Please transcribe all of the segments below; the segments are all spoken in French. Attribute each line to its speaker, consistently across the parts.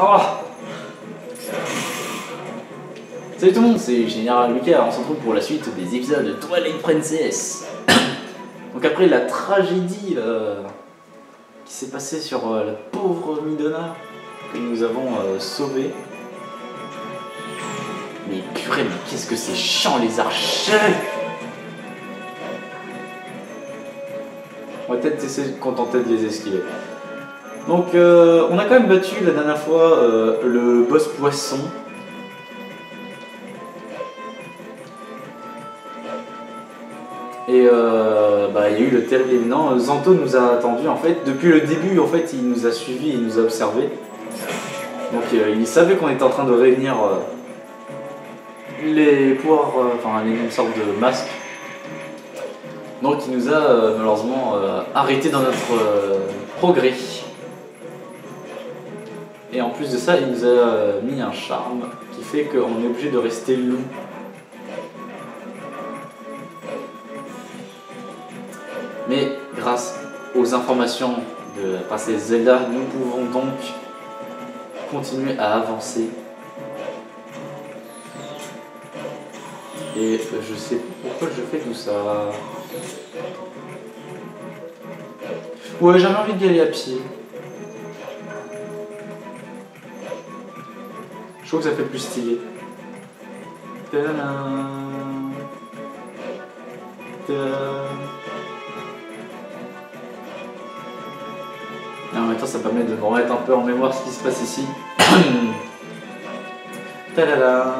Speaker 1: Oh. Salut tout le monde, c'est Général Lucas, on se retrouve pour la suite des épisodes de Twilight Princess. Donc après la tragédie qui s'est passée sur la pauvre Midona que nous avons sauvée. Mais purée, mais qu'est-ce que c'est chiant les archers! On va peut-être essayer de se contenter de les esquiver. Donc on a quand même battu la dernière fois le boss poisson. Et il y a eu le terrible événement. Zanto nous a attendu en fait. Depuis le début en fait il nous a suivis, il nous a observés. Donc il savait qu'on était en train de réunir les pouvoirs, enfin les mêmes sortes de masques. Donc il nous a malheureusement arrêté dans notre progrès. Et en plus de ça, il nous a mis un charme qui fait qu'on est obligé de rester loup. Mais grâce aux informations de la princesse Zelda, nous pouvons donc continuer à avancer. Et je sais pas pourquoi je fais tout ça. Ouais, j'avais envie d'y aller à pied. Je trouve que ça fait plus stylé. Tadam. En même temps, ça permet de me remettre un peu en mémoire ce qui se passe ici. Tadada.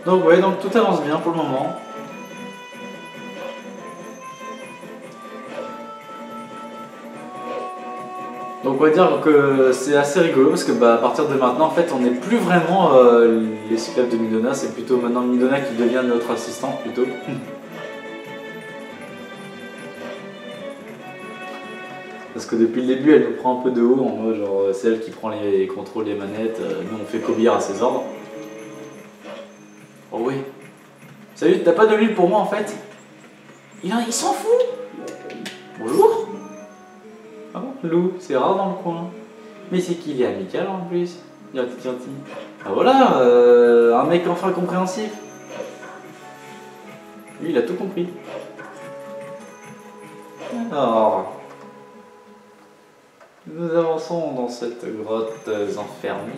Speaker 1: Donc ouais, donc tout avance bien pour le moment. Donc on va dire que c'est assez rigolo parce que à partir de maintenant en fait on n'est plus vraiment l'esclave de Midona, c'est plutôt maintenant Midona qui devient notre assistant plutôt. Parce que depuis le début elle nous prend un peu de haut en mode genre c'est elle qui prend les contrôles des manettes, nous on fait qu'obéir à ses ordres. Oh oui. Salut, t'as pas de l'huile pour moi en fait? Il s'en fout. Bonjour. Ah bon, loup, c'est rare dans le coin. Mais c'est qu'il est amical en plus. Gentil. Ah voilà, un mec enfin compréhensif. Lui, il a tout compris. Alors, nous avançons dans cette grotte enfermée.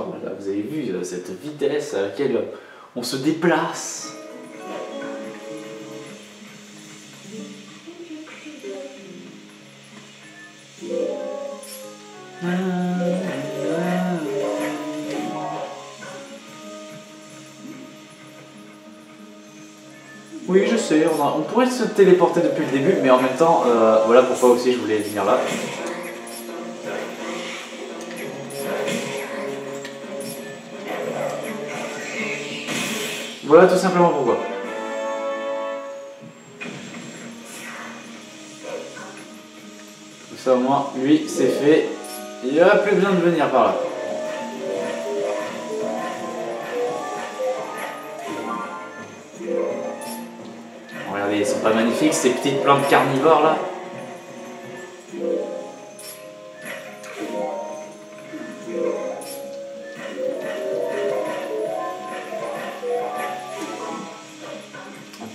Speaker 1: Oh là là, vous avez vu cette vitesse à laquelle on se déplace. Oui, je sais, on pourrait se téléporter depuis le début, mais en même temps, voilà pourquoi aussi je voulais venir là. Voilà tout simplement pourquoi. Ça au moins, lui, c'est fait. Il n'y a plus besoin de venir par là. Regardez, ils sont pas magnifiques ces petites plantes carnivores là.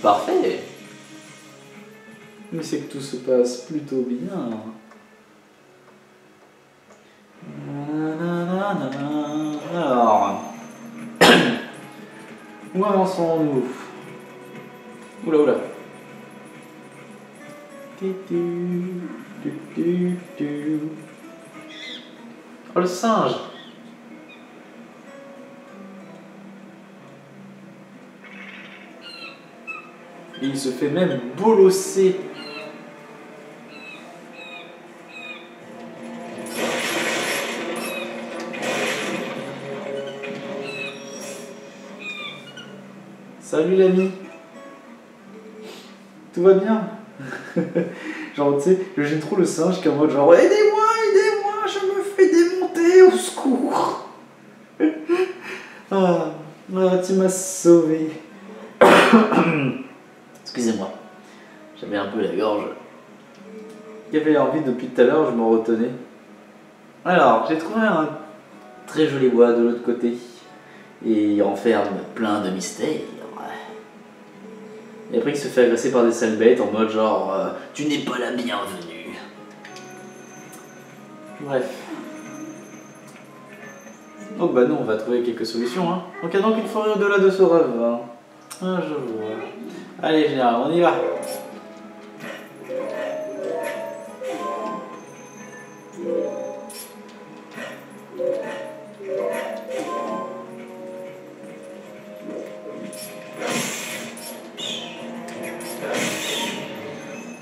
Speaker 1: Parfait. Mais c'est que tout se passe plutôt bien. Alors, où avançons-nous? Oula. Oh le singe. Et il se fait même bolosser. Salut l'ami. Tout va bien? Genre, tu sais, j'aime trop le singe qui est en mode genre aidez-moi, aidez-moi, je me fais démonter, au secours. Ah, tu m'as sauvé. Excusez-moi, j'avais un peu la gorge. J'avais envie depuis tout à l'heure, je me retenais. Alors, j'ai trouvé un très joli bois de l'autre côté. Et il renferme plein de mystères. Et après, il se fait agresser par des sales bêtes en mode genre tu n'es pas la bienvenue. Bref. Donc bah nous on va trouver quelques solutions. Hein. Donc il y a donc une forêt au-delà de ce rêve. Hein. Ah je vois. Allez général, on y va.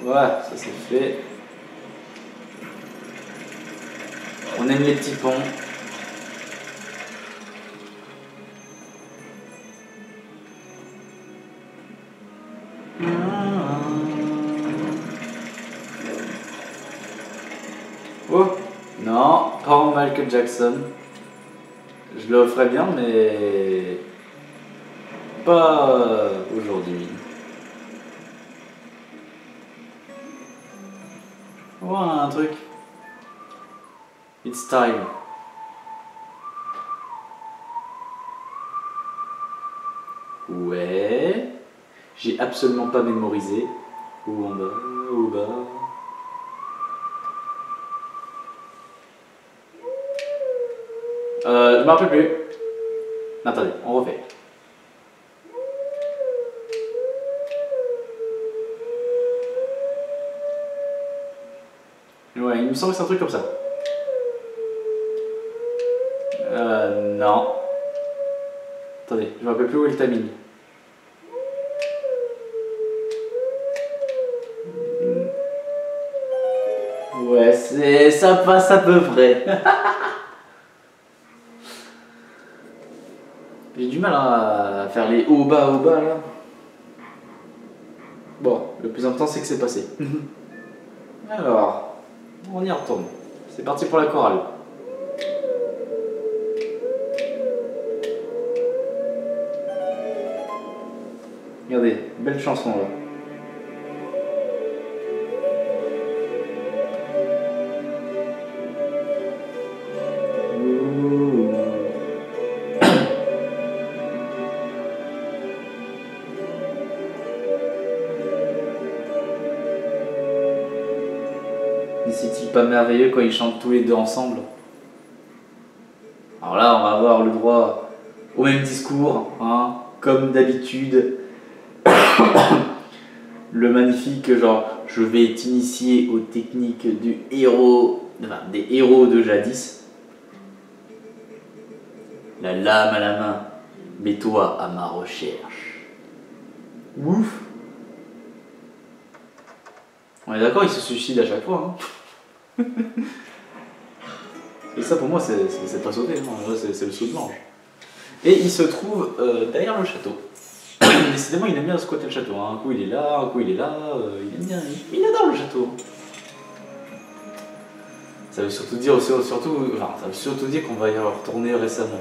Speaker 1: Voilà, ça c'est fait. On aime les petits ponts. Oh non, pas en Michael Jackson. Je le ferais bien, mais pas aujourd'hui. Voilà un truc. It's time. Ouais. J'ai absolument pas mémorisé. Où en bas, où bas. Je me rappelle plus. Attendez, on refait. Ouais, il me semble que c'est un truc comme ça. Non. Attendez, je me rappelle plus où est le timing. Ouais, ça passe à peu près. J'ai du mal à faire les hauts bas là. Bon, le plus important c'est que c'est passé. Alors, on y retourne. C'est parti pour la chorale. Regardez, belle chanson là. Et c'est-il pas merveilleux quand ils chantent tous les deux ensemble? Alors là, on va avoir le droit au même discours, hein, comme d'habitude. Le magnifique genre, je vais t'initier aux techniques du héros, enfin, des héros de jadis. La lame à la main, mets-toi à ma recherche. Ouf. On est d'accord, il se suicide à chaque fois. Hein. Et ça pour moi c'est pas sauté, hein. C'est le saut de l'ange. Et il se trouve derrière le château. Décidément il aime bien squatter le château, hein. Un coup il est là, un coup il est là, il aime bien, il adore le château. Ça veut surtout dire, ça veut surtout dire qu'on va y retourner récemment.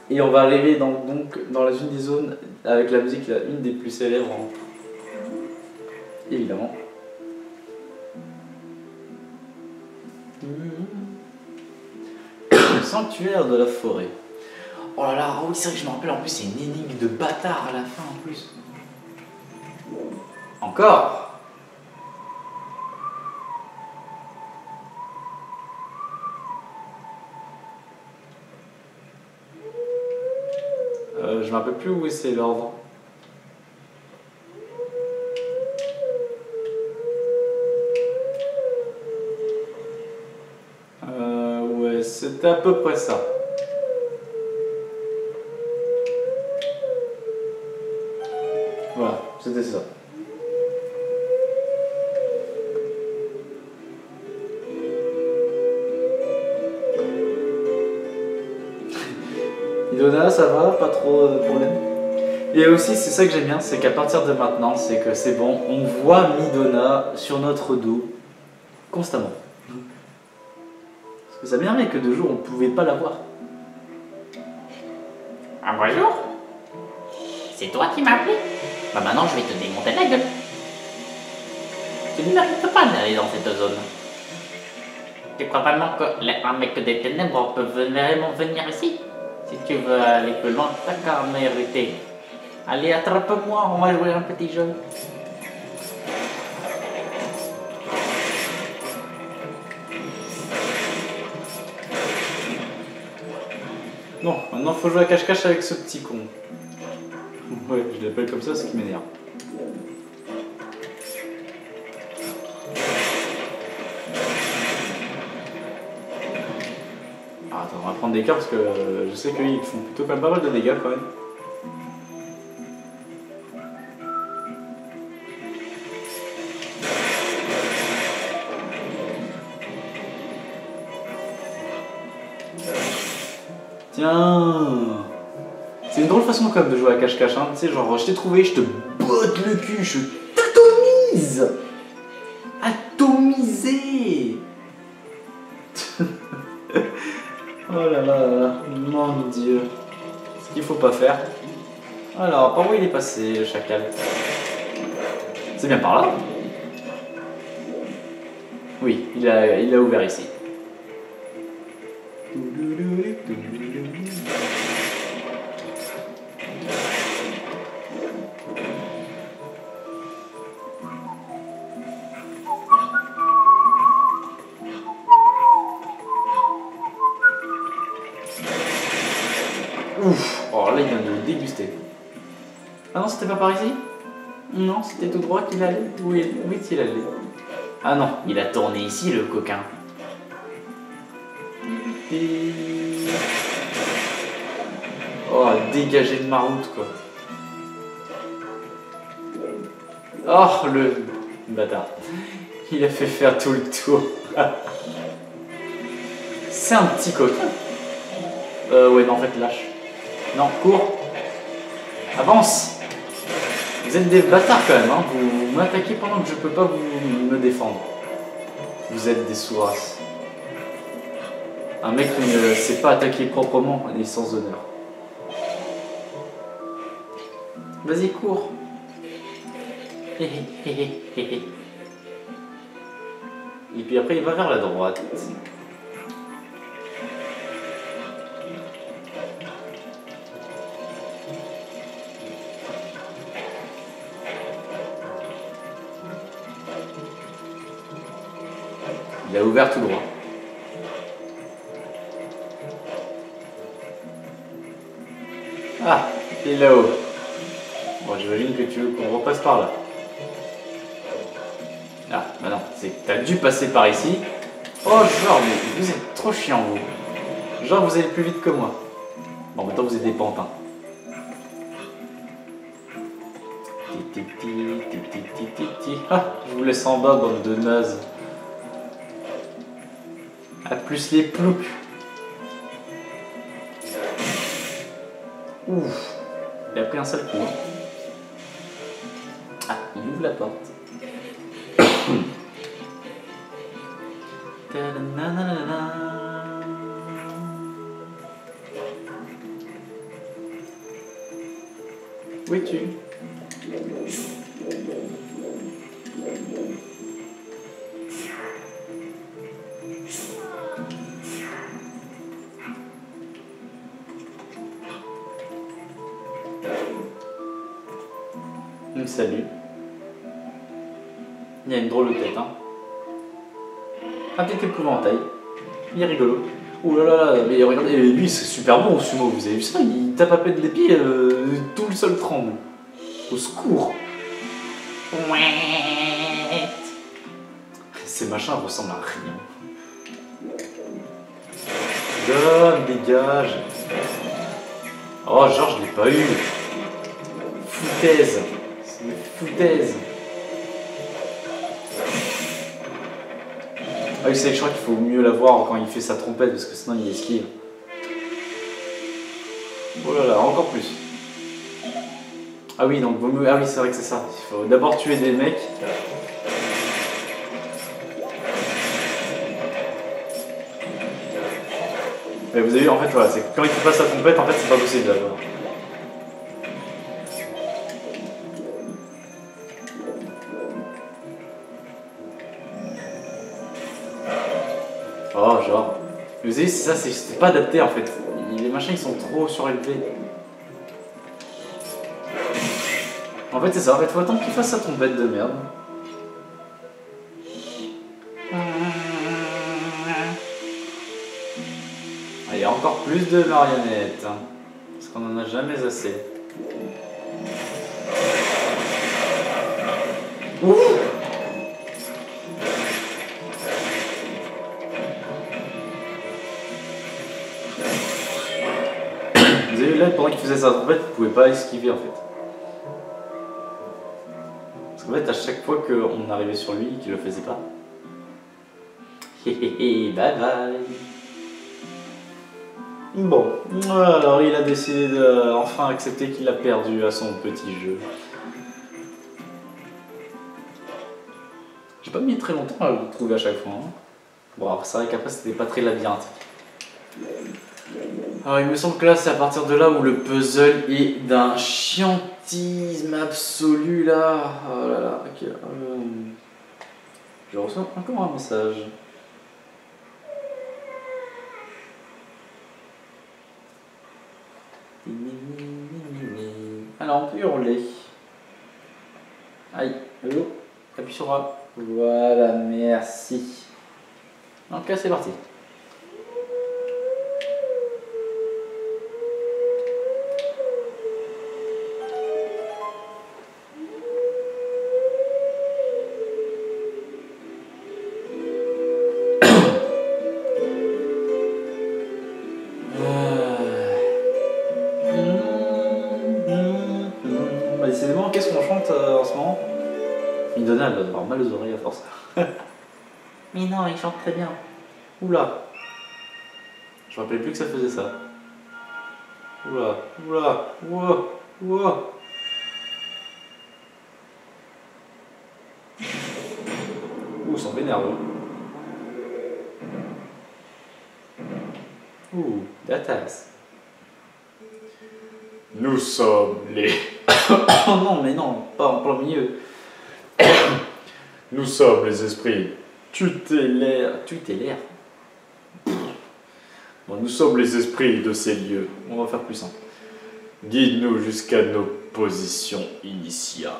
Speaker 1: Et on va arriver donc dans une des zones avec la musique, une des plus célèbres, hein. Évidemment. Le sanctuaire de la forêt. Oh là là, oui, c'est vrai que je me rappelle, en plus c'est une énigme de bâtard à la fin en plus. Encore. Je me rappelle plus où c'est l'ordre. Ouais, c'était à peu près ça. Voilà, c'était ça. Ilona, ça va? Pas trop de problème? Et aussi, c'est ça que j'aime bien, c'est qu'à partir de maintenant, c'est que c'est bon, on voit Midona sur notre dos constamment. Parce que ça m'énervait que de jour, on pouvait pas la voir.
Speaker 2: Ah bonjour. C'est toi qui m'as appelé? Bah maintenant je vais te démonter la gueule. Tu ne mérites pas d'aller dans cette zone. Tu crois vraiment qu'un mec des ténèbres peut vraiment venir ici? Si tu veux aller plus loin, t'as qu'à mériter. Allez, attrape-moi, on va jouer un petit jeu.
Speaker 1: Non, maintenant faut jouer à cache-cache avec ce petit con. Ouais, je l'appelle comme ça, ce qui m'énerve. Ah, attends, on va prendre des cartes parce que je sais qu'ils font plutôt quand même pas mal de dégâts quand même. Tiens, c'est une drôle façon quand même de jouer à cache-cache, hein. Tu sais, genre je t'ai trouvé, je te botte le cul, je t'atomise. Atomisé. Oh là là, mon Dieu. Ce qu'il faut pas faire. Alors, par où il est passé, le chacal? C'est bien par là? Oui, il a ouvert ici. Ouf. Oh là, il vient de le déguster. Ah non, c'était pas par ici? Non, c'était tout droit qu'il allait. Oui, il allait. Ah non, il a tourné ici, le coquin. Et... oh, dégagé de ma route, quoi. Oh, le bâtard. Il a fait faire tout le tour. C'est un petit coquin. Ouais, non, en fait, lâche. Non, cours. Avance. Vous êtes des bâtards quand même, hein. Vous m'attaquez pendant que je peux pas me défendre. Vous êtes des sous-races. Un mec qui ne sait pas attaquer proprement et sans honneur. Vas-y, cours. Et puis après, il va vers la droite. Il a ouvert tout droit. Ah, il est là-haut. Bon, j'imagine que tu veux qu'on repasse par là. Ah, bah non, c'est que t'as dû passer par ici. Oh, genre, mais vous êtes trop chiant, vous. Genre, vous allez plus vite que moi. Bon, maintenant, vous êtes des pantins. Ah, je vous laisse en bas, bande de nazes. A plus les ploucs. Ouf, il a pris un seul coup. Ah, il ouvre la porte. Où es-tu? Salut. Il a une drôle de tête, hein. Un petit épouvantail. Il est rigolo. Ouh là là, mais regardez, lui c'est super bon au sumo, vous avez vu ça? Il tape à peine les pieds, tout le sol tremble. Au secours. Ces machins ressemblent à rien. Dégage. Oh, genre, je l'ai pas eu. Foutaise. C'est une foutaise. Ah oui, c'est que je crois qu'il faut mieux la voir quand il fait sa trompette parce que sinon il esquive. Oh là là, encore plus. Ah oui, donc ah oui, c'est vrai que c'est ça. Il faut d'abord tuer des mecs. Et vous avez vu, en fait, voilà, c'est quand il passe la trompette, en fait, c'est pas possible d'abord. Oh, genre. Vous savez, c'est ça, c'est pas adapté en fait. Les machins ils sont trop surélevés. En fait, c'est ça, en fait, faut attendre qu'il fasse sa trompette de merde. Ah, il y a encore plus de marionnettes. Hein, parce qu'on en a jamais assez. Ouf! Vous avez vu là, pendant qu'il faisait sa trompette, il pouvait pas esquiver en fait. Parce qu'en fait, à chaque fois qu'on arrivait sur lui, qu'il le faisait pas. Héhéhé, bye bye. Bon, alors il a décidé de enfin accepter qu'il a perdu à son petit jeu. J'ai pas mis très longtemps à le trouver à chaque fois. Hein. Bon, alors c'est vrai qu'après c'était pas très labyrinthique. Alors il me semble que là c'est à partir de là où le puzzle est d'un chiantisme absolu là. Oh là là, ok. Je reçois encore un message. Alors on peut hurler. Aïe, allô? Appuie sur A. Voilà, merci. Donc là c'est parti. Décidément, qu'est-ce qu'on chante en ce moment? Midona, elle va avoir mal aux oreilles à force. Mais non, il chante très bien. Oula. Je me rappelais plus que ça faisait ça. Oula, oula, oula, oula. Ouh, ça m'énerve. Ouh, la tasse. Nous sommes les... Oh non, mais non, pas en plein milieu. Nous sommes les esprits. Tu t'es l'air. Bon, nous sommes les esprits de ces lieux. On va faire plus simple. Guide-nous jusqu'à nos positions initiales.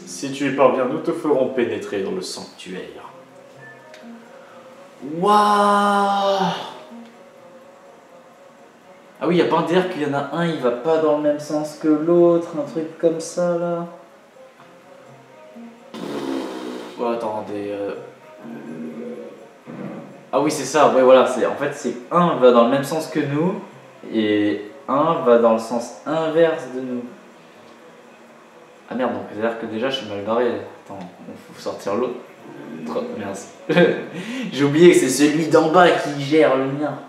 Speaker 1: Si tu y parviens, nous te ferons pénétrer dans le sanctuaire. Waouh! Ah oui, il n'y a pas à dire qu'il y en a un, il va pas dans le même sens que l'autre, un truc comme ça là. Oh, attendez. Ah oui, c'est ça, ouais, voilà. En fait, c'est un va dans le même sens que nous et un va dans le sens inverse de nous. Ah merde, donc c'est-à-dire que déjà je suis mal barré. Attends, il faut sortir l'autre. Merci. J'ai oublié que c'est celui d'en bas qui gère le mien.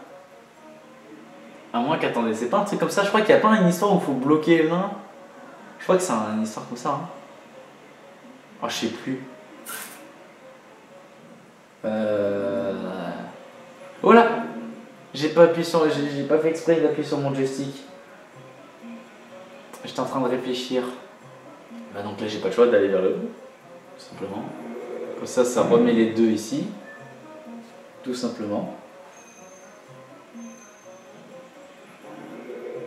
Speaker 1: À moins qu'attendez, c'est pas un truc comme ça. Je crois qu'il n'y a pas une histoire où il faut bloquer l'un. Je crois que c'est une histoire comme ça. Hein. Oh, je sais plus. Voilà. J'ai pas appuyé sur. J'ai pas fait exprès d'appuyer sur mon joystick. J'étais en train de réfléchir. Bah donc là j'ai pas le choix d'aller vers le haut. Tout simplement. Comme ça remet les deux ici. Tout simplement.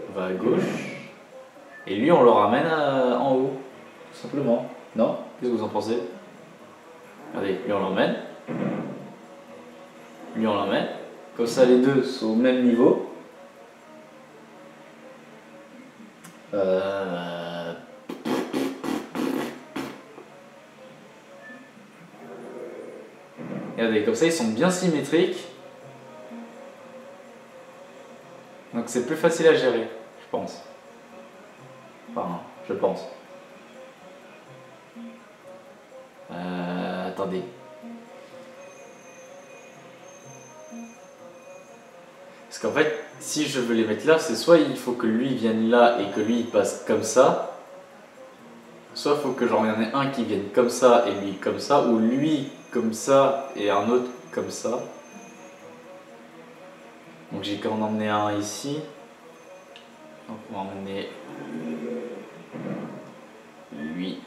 Speaker 1: On va à gauche. Et lui on le ramène en haut. Tout simplement. Non? Qu'est-ce que vous en pensez? Regardez, lui on l'emmène. Lui on l'emmène. Comme ça les deux sont au même niveau. Regardez, comme ça ils sont bien symétriques. Donc c'est plus facile à gérer, je pense. Enfin, je pense. Attendez. Parce qu'en fait, si je veux les mettre là, c'est soit il faut que lui vienne là et que lui il passe comme ça, soit il faut que j'en ai un qui vienne comme ça et lui comme ça, ou lui comme ça et un autre comme ça. Donc j'ai qu'à en emmener un ici. Donc on va emmener lui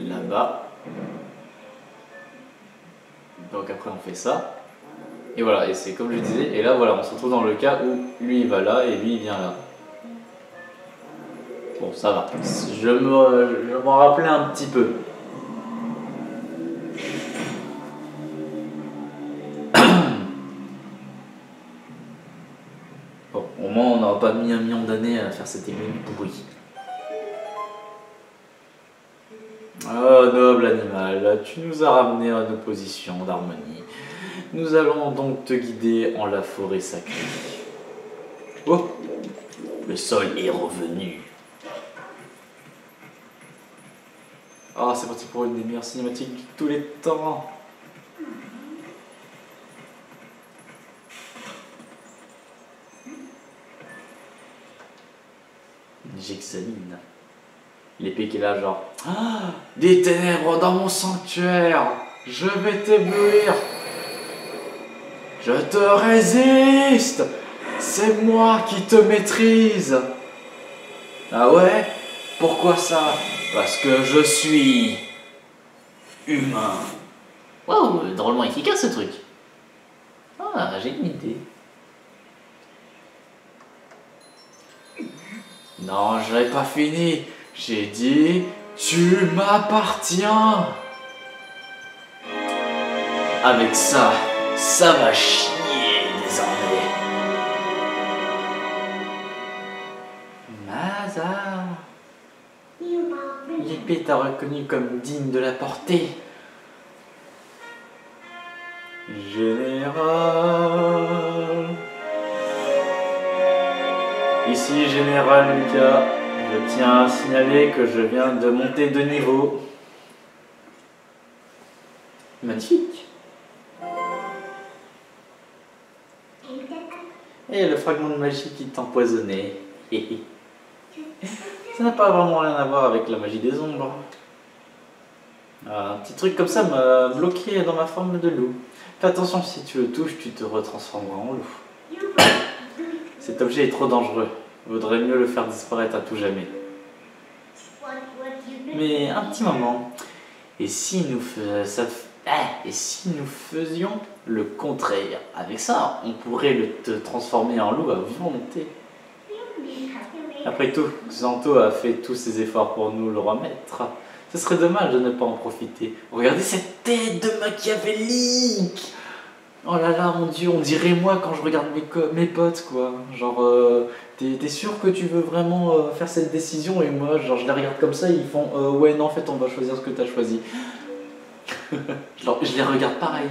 Speaker 1: là-bas. Donc après on fait ça. Et voilà, et c'est comme je disais, et là voilà, on se retrouve dans le cas où lui il va là et lui il vient là. Bon, ça va. Je m'en rappelais un petit peu. Bon, au moins on n'aura pas mis 1 million d'années à faire cette aiguille pourrie. Oh noble animal, tu nous as ramené à nos positions d'harmonie. Nous allons donc te guider en la forêt sacrée. Oh, le sol est revenu. Ah, c'est parti pour une des meilleures cinématiques de tous les temps. J'examine. L'épée qui est là, genre... Ah, des ténèbres dans mon sanctuaire. Je vais t'éblouir. Je te résiste. C'est moi qui te maîtrise. Ah ouais? Pourquoi ça? Parce que je suis... humain.
Speaker 2: Waouh, drôlement efficace ce truc. Ah, j'ai une idée.
Speaker 1: Non, je n'avais pas fini. J'ai dit, tu m'appartiens. Avec ça, ça va chier désormais. Mazar. L'épée t'a reconnu comme digne de la portée. Général. Ici, Général Lucas. Je tiens à signaler que je viens de monter de niveau. Magnifique. Et le fragment de magie qui t'empoisonnait. Ça n'a pas vraiment rien à voir avec la magie des ombres. Un petit truc comme ça m'a bloqué dans ma forme de loup. Fais attention, si tu le touches, tu te retransformeras en loup. Cet objet est trop dangereux. Vaudrait mieux le faire disparaître à tout jamais. Mais un petit moment. Et si nous faisions le contraire? Avec ça, on pourrait te transformer en loup à volonté. Après tout, Xanto a fait tous ses efforts pour nous le remettre. Ce serait dommage de ne pas en profiter. Regardez cette tête de machiavélique! Oh là là, mon dieu, on dirait moi quand je regarde mes potes, quoi. Genre, t'es sûr que tu veux vraiment faire cette décision? Et moi, genre, je les regarde comme ça, ils font ouais, non, en fait, on va choisir ce que t'as choisi. Je les regarde pareil.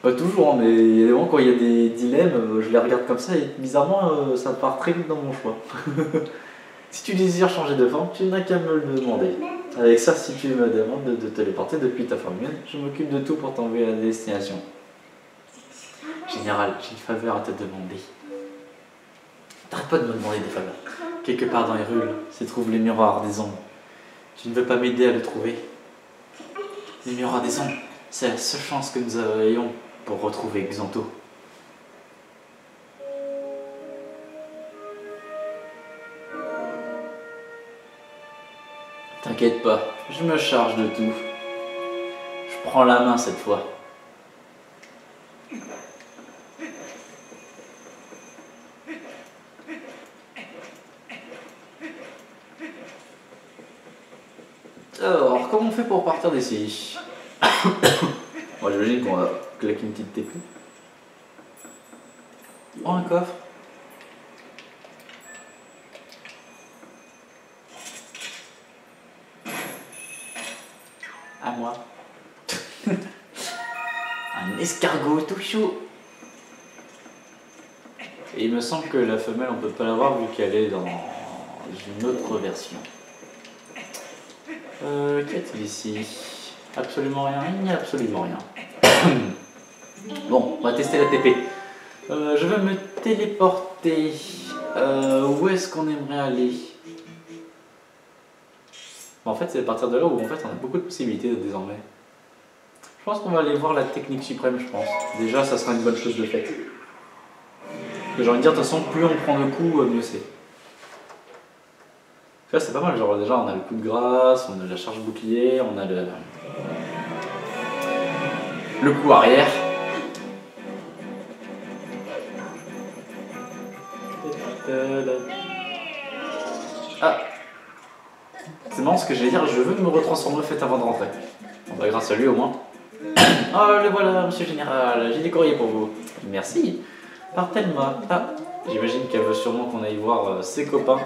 Speaker 1: Pas toujours, mais évidemment, quand il y a des dilemmes, je les regarde comme ça et bizarrement, ça part très vite dans mon choix. Si tu désires changer de forme, tu n'as qu'à me le demander. Avec ça, si tu me demandes de te téléporter depuis ta forme humaine, je m'occupe de tout pour t'envoyer à la destination. Général, j'ai une faveur à te demander. T'arrêtes pas de me demander des faveurs. Quelque part dans les rues, se trouve les miroirs des ombres. Tu ne veux pas m'aider à le trouver? Les miroirs des ombres, c'est la seule chance que nous ayons pour retrouver Xanto. T'inquiète pas, je me charge de tout. Je prends la main cette fois. Alors, comment on fait pour partir d'ici? Bon, j'imagine qu'on va claquer une petite TP. Oh, un coffre. À moi. Un escargot tout chaud. Et il me semble que la femelle, on peut pas l'avoir vu qu'elle est dans une autre version. Qu'y a-t-il ici? Absolument rien, il n'y a absolument rien. Bon, on va tester la TP. Je vais me téléporter. Où est-ce qu'on aimerait aller? En fait, c'est à partir de là où en fait, on a beaucoup de possibilités désormais. Je pense qu'on va aller voir la technique suprême, je pense. Déjà, ça sera une bonne chose de faite. J'ai envie de dire, de toute façon, plus on prend de coups, mieux c'est. Là, c'est pas mal, genre déjà, on a le coup de grâce, on a la charge bouclier, on a le coup arrière. Ah! C'est marrant ce que j'allais dire, je veux me retransformer en fait avant de rentrer. Bon, bah, grâce à lui au moins. Oh, le voilà, monsieur le général, j'ai des courriers pour vous. Merci. Par Thelma. Ah, j'imagine qu'elle veut sûrement qu'on aille voir ses copains.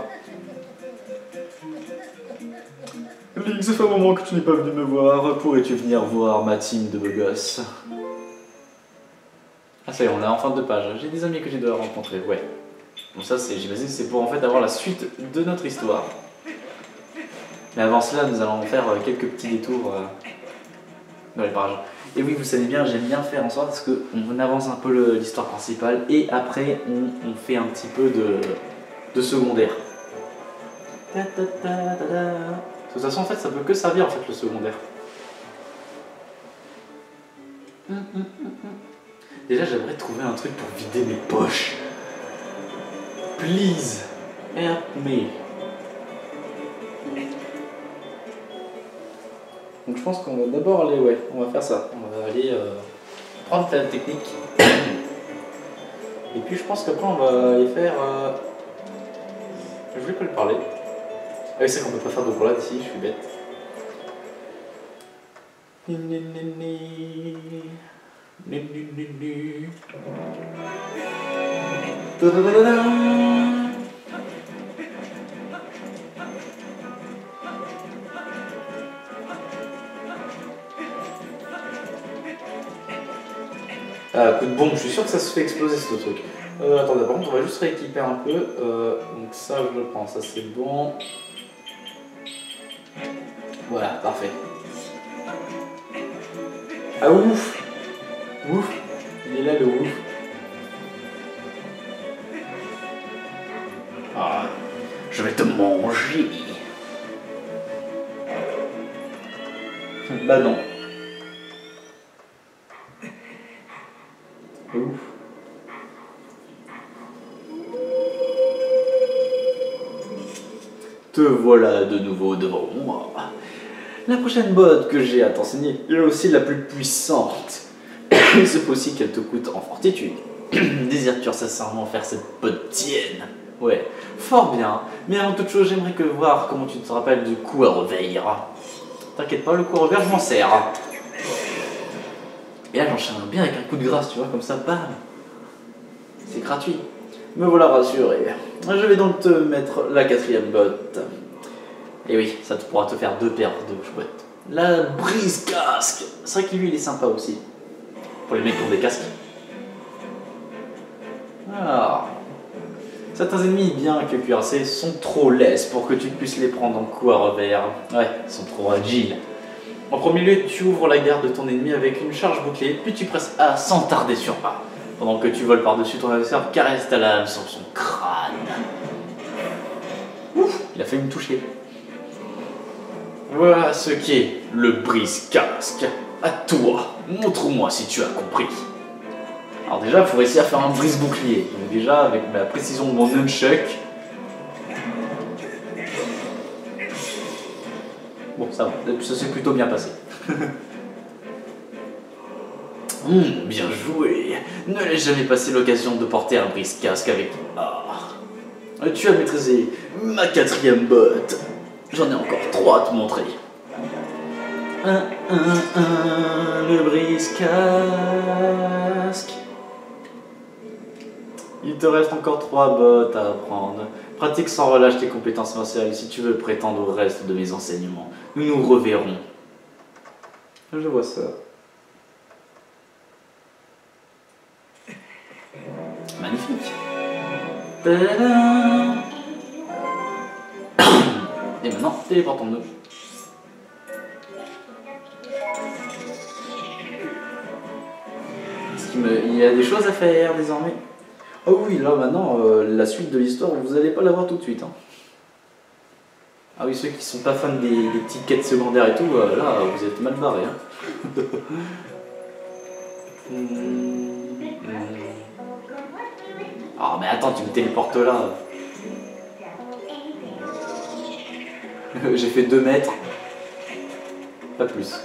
Speaker 1: Link, ça fait un moment que tu n'es pas venu me voir. Pourrais-tu venir voir ma team de beaux gosses? Ah, ça y est, on a enfin 2 pages. J'ai des amis que j'ai dois rencontrer, ouais. Bon, ça, j'imagine, c'est pour en fait avoir la suite de notre histoire. Mais avant cela, nous allons faire quelques petits détours dans les parages. Et oui, vous savez bien, j'aime bien faire en sorte parce qu'on avance un peu l'histoire principale et après, on fait un petit peu de secondaire. De toute façon, en fait, ça peut que servir en fait le secondaire. Déjà, j'aimerais trouver un truc pour vider mes poches. Please, help me. Donc je pense qu'on va d'abord aller, ouais, on va faire ça. On va aller prendre la technique. Et puis je pense qu'après on va aller faire... Je voulais pas le parler. Ah oui, c'est qu'on peut pas faire de roulade ici, je suis bête. Ah, coup de bombe, je suis sûr que ça se fait exploser ce truc. Attendez, par contre, on va juste rééquiper un peu. Donc ça, je le prends, ça c'est bon. Voilà, parfait. Ah ouf! Ouf! Il est là le ouf. Ah, je vais te manger. Bah non. Ouf. Te voilà de nouveau devant moi. La prochaine botte que j'ai à t'enseigner est aussi la plus puissante. Il se peut aussi qu'elle te coûte en fortitude. Désires-tu sincèrement faire cette botte tienne? Ouais, fort bien. Mais avant toute chose, j'aimerais que voir comment tu te rappelles du coup à reveil. T'inquiète pas, le coup à reveil, je m'en sers. Et là, j'enchaîne bien avec un coup de grâce, tu vois, comme ça, bam. C'est gratuit. Me voilà rassuré. Je vais donc te mettre la 4e botte. Et oui, ça pourra te faire 2 paires de chouettes. La brise-casque. C'est vrai que lui, il est sympa aussi. Pour les mecs qui ont des casques. Alors. Certains ennemis, bien que cuirassés, sont trop laids pour que tu puisses les prendre en coup à revers. Ouais, ils sont trop agiles. En premier lieu, tu ouvres la garde de ton ennemi avec une charge bouclier, puis tu presses A sans tarder sur A. Pendant que tu voles par-dessus ton adversaire, caresse ta lame sur son crâne. Ouf, il a failli me toucher. Voilà ce qu'est le brise-casque. À toi, montre-moi si tu as compris. Alors déjà, il faut réussir à faire un brise-bouclier. Donc déjà, avec la précision de mon nunchuck. Bon, ça va, ça s'est plutôt bien passé. Bien joué. Ne laisse jamais passer l'occasion de porter un brise-casque avec... Ah. Tu as maîtrisé ma 4e botte. J'en ai encore 3 à te montrer. Le brise-casque. Il te reste encore 3 bottes à apprendre. Pratique sans relâche tes compétences martiales si tu veux prétendre au reste de mes enseignements. Nous nous reverrons. Je vois ça. Magnifique. Tadam. Et maintenant, téléportons-nous. Il y a des choses à faire désormais. Oh oui, là maintenant, la suite de l'histoire, vous n'allez pas la voir tout de suite. Hein. Ah oui, ceux qui sont pas fans des petites quêtes secondaires et tout, là, vous êtes mal barrés. Hein. Oh, mais attends, tu me téléportes là. J'ai fait 2 mètres. Pas plus.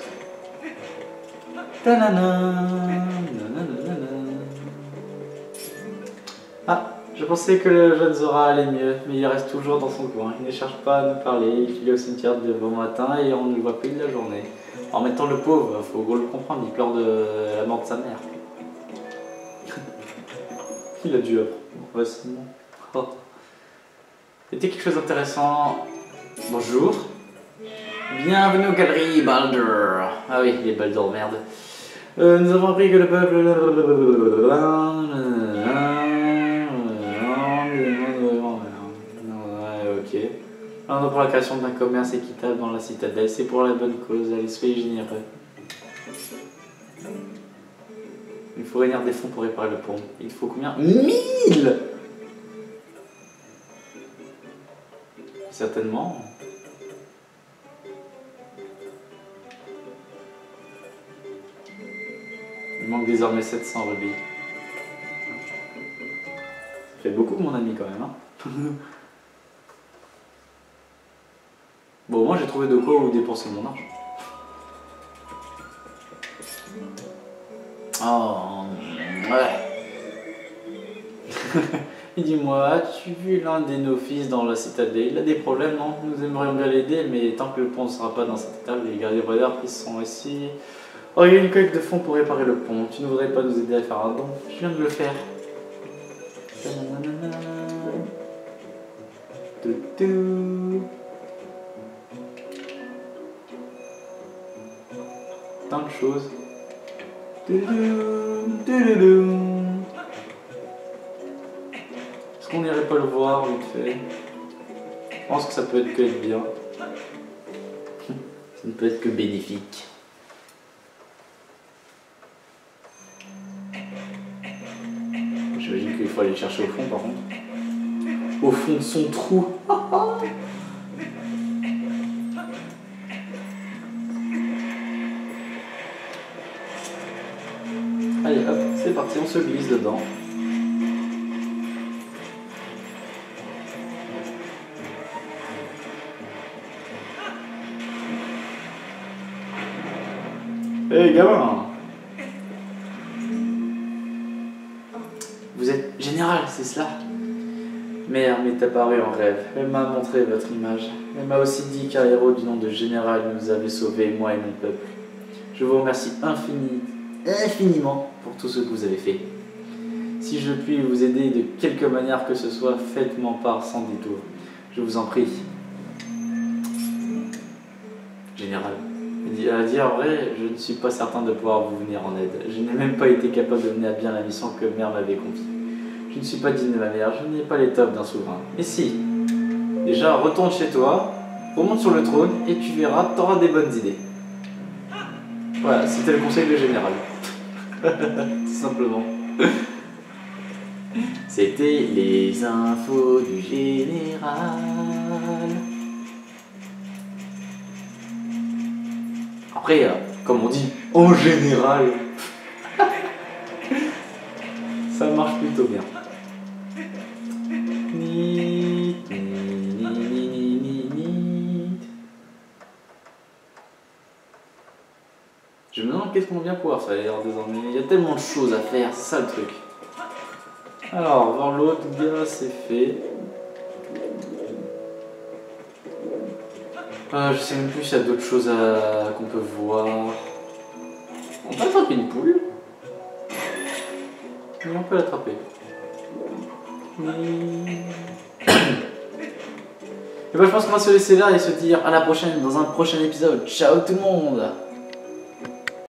Speaker 1: Ah, je pensais que le jeune Zora allait mieux, mais il reste toujours dans son coin. Il ne cherche pas à nous parler, il file au cimetière de bon matin et on ne le voit plus de la journée. En même temps, le pauvre, faut le comprendre, il pleure de la mort de sa mère. Il a dû apprendre récemment. Oh. C'était quelque chose d'intéressant. Bonjour. Bienvenue aux galeries Baldur. Ah oui, les Baldur, merde. Nous avons appris que le peuple... Ok. Alors, pour la création d'un commerce équitable dans la citadelle, c'est pour la bonne cause, allez, soyez généreux. Il faut réunir des fonds pour réparer le pont. Il faut combien? 1000. Certainement. Il manque désormais 700 rubis. Ça fait beaucoup mon ami quand même. Hein. Bon, moi j'ai trouvé de quoi où dépenser mon argent. Oh, ouais. Et dis-moi, as-tu vu l'un de nos fils dans la citadelle? Il a des problèmes, non? Nous aimerions bien l'aider, mais tant que le pont ne sera pas dans cet état, les gardiens radars qui sont ici... Oh, il y a une collecte de fonds pour réparer le pont. Tu ne voudrais pas nous aider à faire un don? Je viens de le faire. Tant de choses. Est-ce qu'on n'irait pas le voir vite fait? Je pense que ça peut être que être bien. Ça ne peut être que bénéfique. J'imagine qu'il faut aller le chercher au fond par contre. Au fond de son trou. Allez hop, c'est parti, on se glisse dedans. Hé gamin! Vous êtes général, c'est cela? Mère m'est apparue en rêve. Elle m'a montré votre image. Elle m'a aussi dit qu'un héros du nom de général nous avait sauvés, moi et mon peuple. Je vous remercie infiniment pour tout ce que vous avez fait. Si je puis vous aider de quelque manière que ce soit, faites-m'en part sans détour. Je vous en prie. Général. À dire vrai, je ne suis pas certain de pouvoir vous venir en aide. Je n'ai même pas été capable de mener à bien la mission que mère m'avait confiée. Je ne suis pas digne de ma mère, je n'ai pas l'étoffe d'un souverain. Et si, déjà retourne chez toi, remonte sur le trône et tu verras, t'auras des bonnes idées. Voilà, c'était le conseil du général. Tout simplement. C'était les infos du général. Après, comme on dit, en général, ça marche plutôt bien. Je me demande qu'est-ce qu'on vient pouvoir faire désormais. Il y a tellement de choses à faire, c'est ça le truc. Alors, voir l'autre gars, c'est fait. Je sais même plus s'il y a d'autres choses qu'on peut voir. On peut attraper une poule. Mais on peut l'attraper. Et bah, je pense qu'on va se laisser là et se dire à la prochaine dans un prochain épisode. Ciao tout le monde!